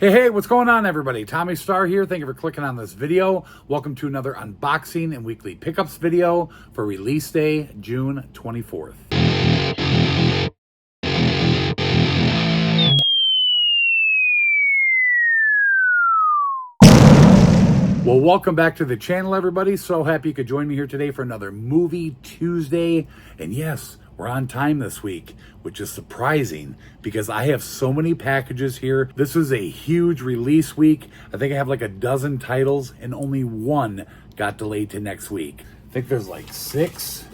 Hey, what's going on, everybody? Tommy Star here. Thank you for clicking on this video. Welcome to another unboxing and weekly pickups video for release day, June 24th. Well, welcome back to the channel, everybody. So happy you could join me here today for another Movie Tuesday. And yes, we're on time this week, which is surprising because I have so many packages here. This is a huge release week. I think I have like a dozen titles and only one got delayed to next week. I think there's like 6.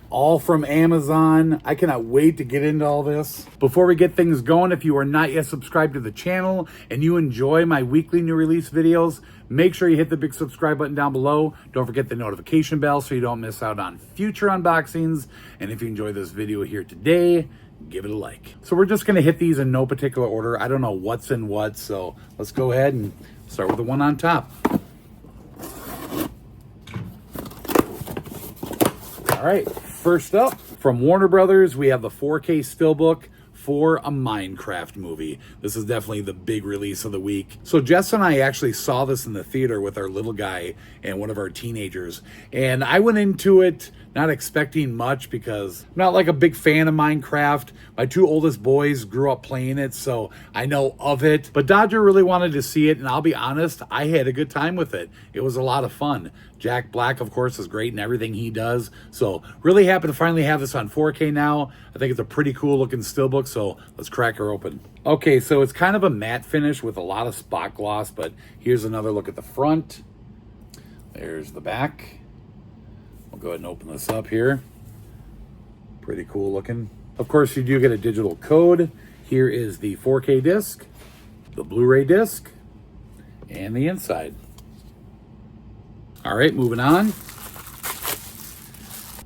All from Amazon. I cannot wait to get into all this. Before we get things going, if you are not yet subscribed to the channel and you enjoy my weekly new release videos, make sure you hit the big subscribe button down below. Don't forget the notification bell so you don't miss out on future unboxings. And if you enjoy this video here today, give it a like. So we're just gonna hit these in no particular order. I don't know what's in what, so let's go ahead and start with the one on top. All right, first up, from Warner Brothers, we have the 4K Steelbook for a Minecraft movie. This is definitely the big release of the week. So Jess and I actually saw this in the theater with our little guy and one of our teenagers. And I went into it not expecting much because I'm not like a big fan of Minecraft. My 2 oldest boys grew up playing it, so I know of it. But Dodger really wanted to see it, and I'll be honest, I had a good time with it. It was a lot of fun. Jack Black, of course, is great in everything he does. So really happy to finally have this on 4K now. I think it's a pretty cool looking steelbook, so let's crack her open. Okay, so it's kind of a matte finish with a lot of spot gloss, but here's another look at the front. There's the back. We'll go ahead and open this up here. Pretty cool looking. Of course, you do get a digital code. Here is the 4K disc, the Blu Ray disc, and the inside. All right, moving on.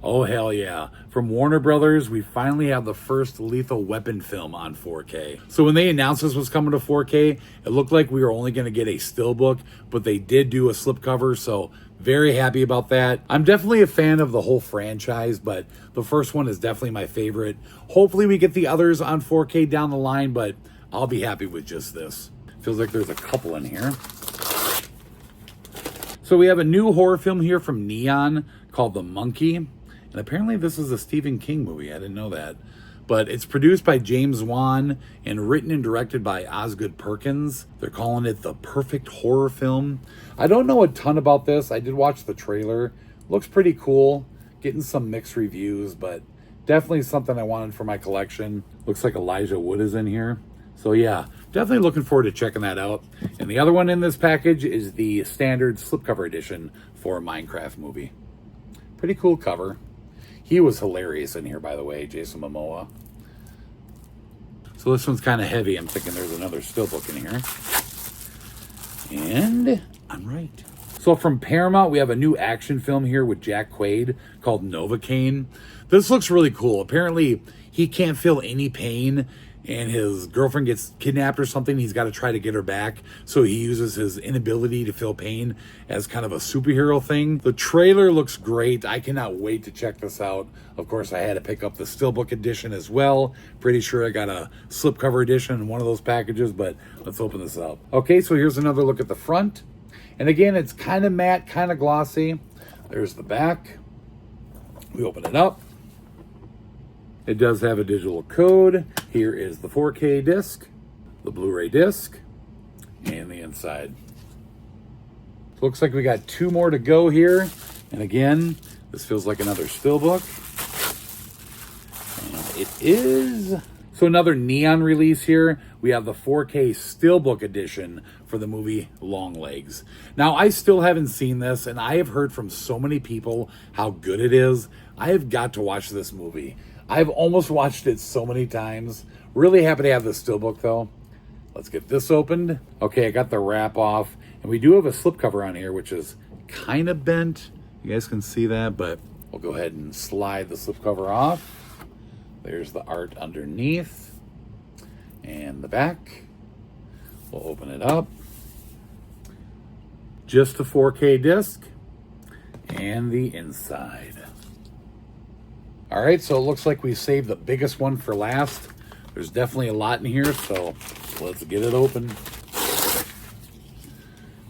Oh, hell yeah. From Warner Brothers, we finally have the first Lethal Weapon film on 4K. So when they announced this was coming to 4K, it looked like we were only going to get a steelbook, but they did do a slipcover, so very happy about that. I'm definitely a fan of the whole franchise, but the first one is definitely my favorite. Hopefully we get the others on 4K down the line, but I'll be happy with just this. Feels like there's a couple in here. So we have a new horror film here from Neon called The Monkey. And apparently this is a Stephen King movie. I didn't know that. But it's produced by James Wan and written and directed by Osgood Perkins. They're calling it the perfect horror film. I don't know a ton about this. I did watch the trailer. Looks pretty cool. Getting some mixed reviews, but definitely something I wanted for my collection. Looks like Elijah Wood is in here. So yeah, definitely looking forward to checking that out. And the other one in this package is the standard slipcover edition for a Minecraft movie. Pretty cool cover. He was hilarious in here, by the way, Jason Momoa. So this one's kind of heavy. I'm thinking there's another steelbook in here. And I'm right. So from Paramount, we have a new action film here with Jack Quaid called Novocaine. This looks really cool. Apparently, he can't feel any pain, and his girlfriend gets kidnapped or something. He's got to try to get her back. So he uses his inability to feel pain as kind of a superhero thing. The trailer looks great. I cannot wait to check this out. Of course, I had to pick up the Steelbook edition as well. Pretty sure I got a slipcover edition in one of those packages, but let's open this up. Okay, so here's another look at the front. And again, it's kind of matte, kind of glossy. There's the back. We open it up. It does have a digital code. Here is the 4K disc, the Blu Ray disc, and the inside. Looks like we got 2 more to go here. And again, this feels like another steelbook. And it is. So another Neon release here. We have the 4K Steelbook edition for the movie Longlegs. Now, I still haven't seen this, and I have heard from so many people how good it is. I have got to watch this movie. I've almost watched it so many times. Really happy to have the steelbook though. Let's get this opened. Okay, I got the wrap off. And we do have a slipcover on here, which is kind of bent. You guys can see that, but we'll go ahead and slide the slipcover off. There's the art underneath. And the back. We'll open it up. Just a 4K disc. And the inside. All right, so it looks like we saved the biggest one for last. There's definitely a lot in here, so let's get it open.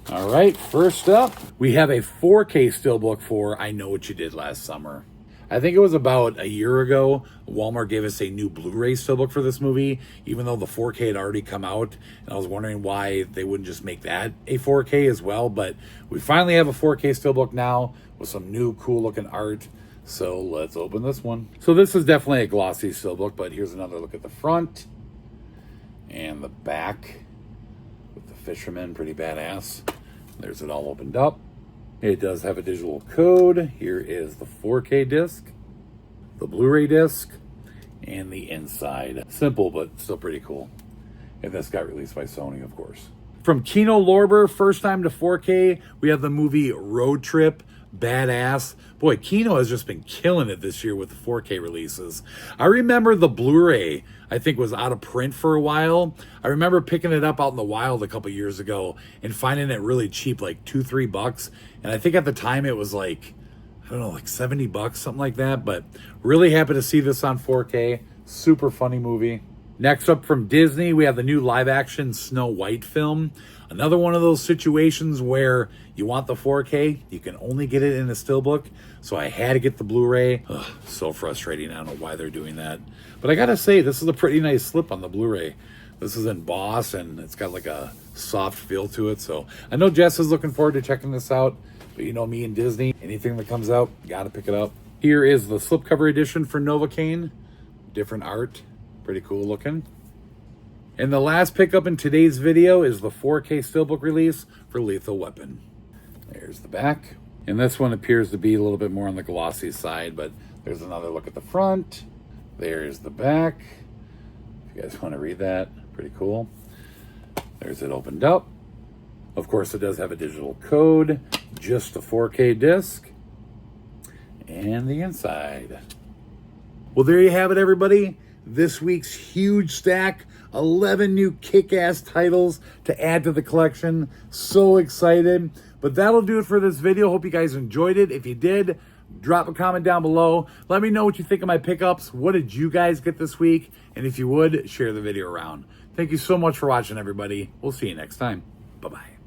All right, first up, we have a 4K Steelbook for I Know What You Did Last Summer. I think it was about a year ago, Walmart gave us a new Blu Ray Steelbook for this movie, even though the 4K had already come out. And I was wondering why they wouldn't just make that a 4K as well. But we finally have a 4K Steelbook now with some new cool looking art. So let's open this one. So this is definitely a glossy Steelbook, but here's another look at the front and the back with the fisherman, pretty badass. There's it all opened up. It does have a digital code. Here is the 4K disc, the Blu-ray disc, and the inside. Simple, but still pretty cool. And this got released by Sony, of course. From Kino Lorber, first time to 4K, we have the movie Road Trip. Badass. Boy, Kino has just been killing it this year with the 4K releases. I remember the Blu-ray, I think, was out of print for a while. I remember picking it up out in the wild a couple years ago and finding it really cheap, like $2-3. And I think at the time it was like, I don't know, like $70, something like that. But really happy to see this on 4K. Super funny movie. Next up from Disney, we have the new live-action Snow White film. Another one of those situations where you want the 4K, you can only get it in a Steelbook. So I had to get the Blu-ray. So frustrating. I don't know why they're doing that. But I gotta say, this is a pretty nice slip on the Blu-ray. This is embossed and it's got like a soft feel to it. So I know Jess is looking forward to checking this out. But you know me and Disney, anything that comes out, gotta pick it up. Here is the slipcover edition for Novocaine. Different art. Pretty cool looking. And the last pickup in today's video is the 4K Steelbook release for Lethal Weapon. There's the back. And this one appears to be a little bit more on the glossy side, but there's another look at the front. There's the back. If you guys want to read that, pretty cool. There's it opened up. Of course, it does have a digital code, just a 4K disc, and the inside. Well, there you have it, everybody. This week's huge stack, 11 new kick-ass titles to add to the collection. So excited. But that'll do it for this video. Hope you guys enjoyed it. If you did, drop a comment down below. Let me know what you think of my pickups. What did you guys get this week? And if you would, share the video around. Thank you so much for watching, everybody. We'll see you next time. Bye-bye.